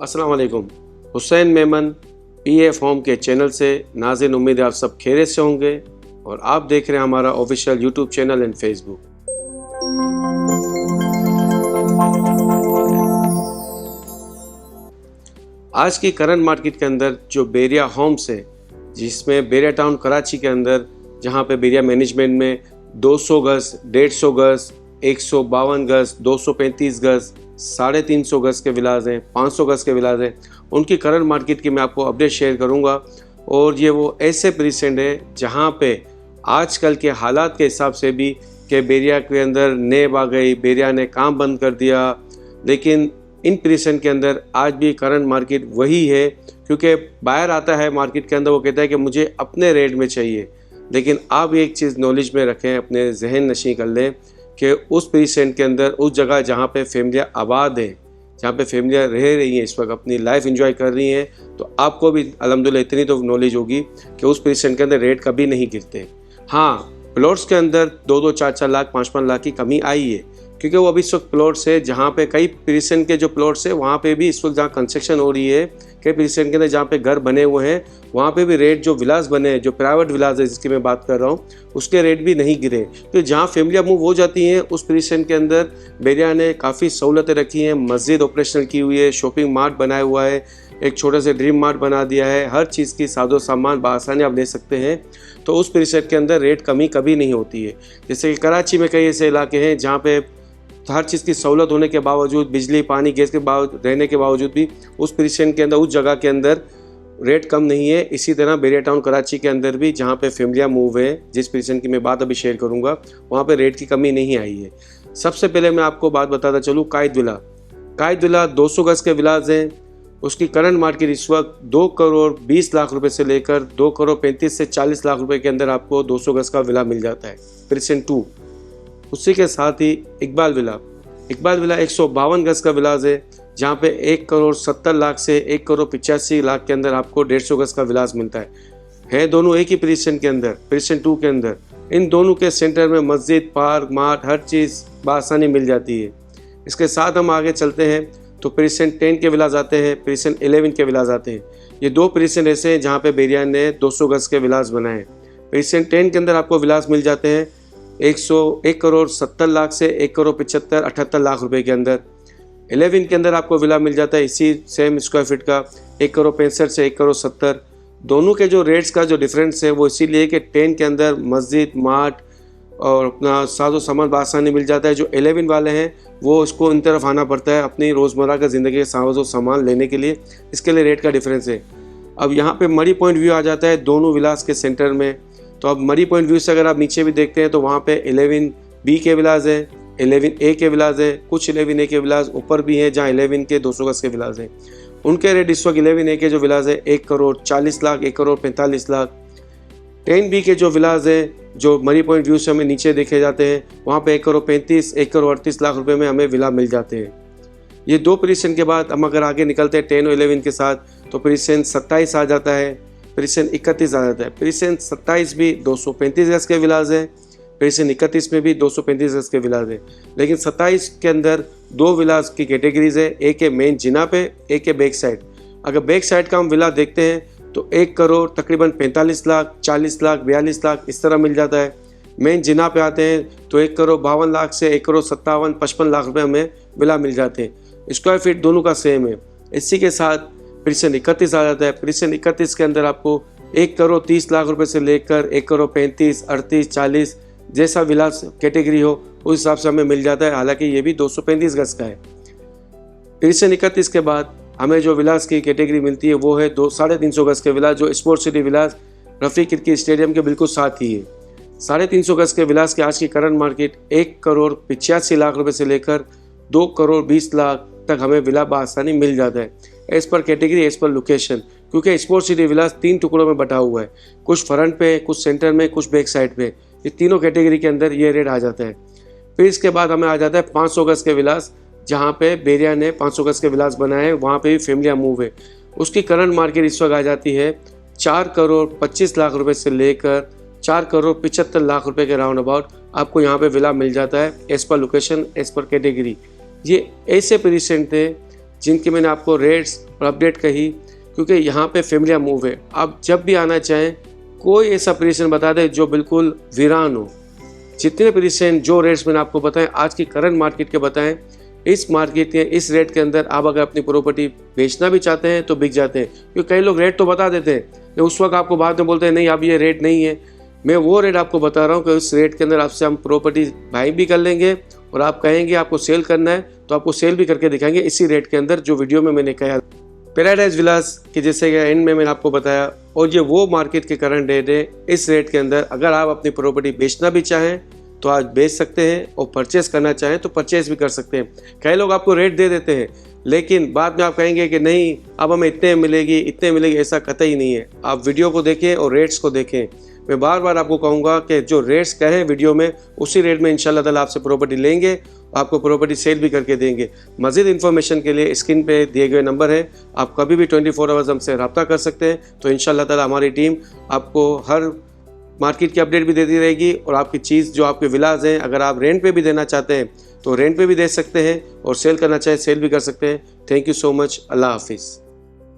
अस्सलाम वालेकुम। Hussain Memon PF home के चैनल से नाज़रीन, उम्मीद है आप सब खैरियत से होंगे और आप देख रहे हैं हमारा official YouTube channel and Facebook. आज की करंट मार्केट के अंदर जो बेरिया होम्स है, जिसमें बेरिया टाउन कराची के अंदर, जहां पे बेरिया मैनेजमेंट में 200 गज, 150 गज, 152 गज, 235 गज, 350 गज के विलाज हैं, 500 गज के विलाज हैं, उनकी करंट मार्केट की मैं आपको अपडेट शेयर करूंगा। और ये वो ऐसे प्रीसेंट है जहां पे आजकल के हालात के हिसाब से भी कि बेरिया के अंदर नेब आ गई, बेरिया ने काम बंद कर दिया, लेकिन इन प्रीसेंट के अंदर आज भी करंट मार्केट वही है। क्योंकि बायर आता है मार्केट के अंदर, वो कहता है कि मुझे अपने रेट में चाहिए, लेकिन आप एक चीज़ नॉलेज में रखें, अपने जहन नशी कर लें कि उस प्रीसेंट के अंदर, उस जगह जहाँ पे फैमिलियाँ आबाद हैं, जहाँ पे फैमिलियाँ रह रही हैं, इस वक्त अपनी लाइफ एंजॉय कर रही हैं, तो आपको भी अल्हम्दुलिल्लाह इतनी तो नॉलेज होगी कि उस प्रीसेंट के अंदर रेट कभी नहीं गिरते। हाँ, प्लॉट्स के अंदर 2-2, 4-4 लाख, 5-5 लाख की कमी आई है, क्योंकि वो अभी इस वक्त प्लॉट्स है जहाँ पे कई प्रीसेंट के जो प्लॉट्स है वहाँ पे भी इस वक्त जहाँ कंस्ट्रक्शन हो रही है, कई प्रीसेंट के अंदर जहाँ पे घर बने हुए हैं, वहाँ पे भी रेट जो विलास बने हैं, जो प्राइवेट विलास है जिसकी मैं बात कर रहा हूँ, उसके रेट भी नहीं गिरे। तो जहाँ फैमिलियाँ मूव हो जाती हैं उस प्रीसेंट के अंदर बेरिया ने काफ़ी सहूलतें रखी हैं, मस्जिद ऑपरेशनल की हुई है, शॉपिंग मार्ट बनाया हुआ है, एक छोटे से ड्रीम मार्ट बना दिया है, हर चीज़ की साजो सामान बआसानी आप ले सकते हैं। तो उस प्रीसेंट के अंदर रेट कमी कभी नहीं होती है। जैसे कि कराची में कई ऐसे इलाके हैं जहाँ पे हर चीज़ की सहूलत होने के बावजूद, बिजली पानी गैस के रहने के बावजूद भी उस प्रीसेंट के अंदर, उस जगह के अंदर रेट कम नहीं है। इसी तरह बेरिया टाउन कराची के अंदर भी जहाँ पे फैमिलियाँ मूव है, जिस प्रीसेंट की मैं बात अभी शेयर करूँगा, वहाँ पे रेट की कमी नहीं आई है। सबसे पहले मैं आपको बात बताता चलूँ कायद विला 200 गज के विलाज हैं। उसकी करंट मार्केट इस वक्त 2 करोड़ 20 लाख रुपए से लेकर 2 करोड़ 35 से 40 लाख रुपए के अंदर आपको 200 गज का विला मिल जाता है, प्रीसेंट 2। उसी के साथ ही इकबाल विला 152 गज का विलाज है, जहाँ पे 1 करोड़ 70 लाख से 1 करोड़ 85 लाख के अंदर आपको 150 गज का विलाज मिलता है दोनों एक ही प्रीसेंट के अंदर, प्रीसेंट 2 के अंदर। इन दोनों के सेंटर में मस्जिद, पार्क, मार्ट, हर चीज़ बआसानी मिल जाती है। इसके साथ हम आगे चलते हैं तो प्रीसेंट 10 के विलाज आते हैं, प्रीसेंट 11 के विलाज आते हैं। ये 2 प्रीसेंट ऐसे हैं जहाँ पे बेरिया ने 200 गज के विलाज बनाए। प्रीसेंट 10 के अंदर आपको विलाज मिल जाते हैं 1 करोड़ 70 लाख से 1 करोड़ 75-78 लाख रुपए के अंदर। 11 के अंदर आपको विला मिल जाता है इसी सेम स्क्वायर फीट का 1 करोड़ 65 से 1 करोड़ 70। दोनों के जो रेट्स का जो डिफरेंस है वो इसीलिए कि 10 के अंदर मस्जिद, मार्ट और अपना साजो सामान बआसानी मिल जाता है। जो 11 वाले हैं वो इसको इन तरफ आना पड़ता है अपनी रोज़मर्रा का ज़िंदगी के साजो सामान लेने के लिए, इसके लिए रेट का डिफरेंस है। अब यहाँ पे मरी पॉइंट व्यू आ जाता है दोनों विलास के सेंटर में। तो अब मरी पॉइंट व्यू से अगर आप नीचे भी देखते हैं तो वहाँ पे 11B के विलाज हैं, 11A के विलाज हैं, कुछ 11A के विलाज ऊपर भी हैं जहाँ 11 के 200 गज के विलाज हैं। उनके रेट इस वक्त 11A के जो विलाज है 1 करोड़ 40 लाख, 1 करोड़ 45 लाख। 10B के जो विलाज है जो मरी पॉइंट व्यू से हमें नीचे देखे जाते हैं, वहाँ पे 1 करोड़ 35, 1 करोड़ 38 लाख रुपए में हमें विला मिल जाते हैं। ये 2 प्रीसेंट के बाद हम अगर आगे निकलते हैं 10 और 11 के साथ, तो प्रीसेंट 27 आ जाता है, प्रीसेंट 31 आ जाता है। प्रीसेंट 27 भी 235 गज के विलाज है, प्रीसेंट 31 में भी 235 गज के विलाज है। लेकिन 27 के अंदर 2 विलाज की कैटेगरीज है, एक है मेन जिना पे, एक है बैक साइड। अगर बैक साइड का हम विला देखते हैं तो 1 करोड़ तकरीबन 45 लाख, 40 लाख, 42 लाख इस तरह मिल जाता है। मेन जिना पे आते हैं तो 1 करोड़ 52 लाख से 1 करोड़ 57, 55 लाख रुपए हमें विला मिल जाते हैं। स्क्वायर फीट दोनों का सेम है। इसी के साथ प्रीसेंट 31 आ जाता है। प्रीसेंट 31 के अंदर आपको 1 करोड़ 30 लाख रुपए से लेकर 1 करोड़ 35, 38, 40 जैसा विलास कैटेगरी हो उस हिसाब से हमें मिल जाता है। हालांकि ये भी 235 गज का है। प्रीसेंट 31 के बाद हमें जो विलास की कैटेगरी मिलती है वो है 350 गज के विलास, जो स्पोर्ट्स सिटी विलास रफ़ी किरकी स्टेडियम के बिल्कुल साथ ही है। 350 गज के विलास की आज की करंट मार्केट 1 करोड़ 85 लाख रुपए से लेकर 2 करोड़ 20 लाख तक हमें विला बआसानी मिल जाता है, as per category, as per location. क्योंकि स्पोर्ट्स सिटी विलास 3 टुकड़ों में बटा हुआ है, कुछ फ्रंट पे, कुछ सेंटर में, कुछ बैक साइड पे। ये तीनों कैटेगरी के अंदर ये रेट आ जाता है। फिर इसके बाद हमें आ जाता है 500 गज के विलास, जहाँ पे बेरिया ने 500 गज के विलास बनाए हैं, वहाँ पे भी फैमिलियाँ मूव है। उसकी करंट मार्केट इस वक्त आ जाती है 4 करोड़ 25 लाख रुपए से लेकर 4 करोड़ 75 लाख रुपए के राउंड अबाउट आपको यहाँ पे विला मिल जाता है, as per location, as per category. ये ऐसे प्रीसेंट थे जिनके मैंने आपको रेट्स और अपडेट कही, क्योंकि यहाँ पे फैमिलिया मूव है। आप जब भी आना चाहें कोई ऐसा पोजीशन बता दें जो बिल्कुल वीरान हो। जितने पोजीशन जो रेट्स मैंने आपको बताएं आज की करंट मार्केट के बताएं, इस मार्केट के इस रेट के अंदर आप अगर अपनी प्रॉपर्टी बेचना भी चाहते हैं तो बिक जाते हैं। क्योंकि कई लोग रेट तो बता देते हैं, उस वक्त आपको बाद में बोलते हैं नहीं अब ये रेट नहीं है। मैं वो रेट आपको बता रहा हूँ कि उस रेट के अंदर आपसे हम प्रॉपर्टी बाई भी कर लेंगे और आप कहेंगे आपको सेल करना है तो आपको सेल भी करके दिखाएंगे इसी रेट के अंदर जो वीडियो में मैंने कहा। पैराडाइज विलास की जैसे कि एंड में मैंने आपको बताया, और ये वो मार्केट के करंट रेट है। इस रेट के अंदर अगर आप अपनी प्रॉपर्टी बेचना भी चाहें तो आज बेच सकते हैं और परचेस करना चाहें तो परचेस भी कर सकते हैं। कई लोग आपको रेट दे देते हैं लेकिन बाद में आप कहेंगे कि नहीं अब हमें इतने मिलेगी, ऐसा कतई नहीं है। आप वीडियो को देखें और रेट्स को देखें। मैं बार बार आपको कहूँगा कि जो रेट्स कहे वीडियो में उसी रेट में इंशाल्लाह ताला आपसे प्रॉपर्टी लेंगे, आपको प्रॉपर्टी सेल भी करके देंगे। मज़ीद इन्फॉर्मेशन के लिए स्क्रीन पे दिए गए नंबर है, आप कभी भी 24 आवर्स हमसे रब्ता कर सकते हैं। तो इंशाल्लाह ताला हमारी टीम आपको हर मार्केट की अपडेट भी देती रहेगी और आपकी चीज़ जो आपके विलास हैं अगर आप रेंट पे भी देना चाहते हैं तो रेंट पे भी दे सकते हैं और सेल करना चाहे सेल भी कर सकते हैं। Thank you so much. अल्लाह हाफिज़।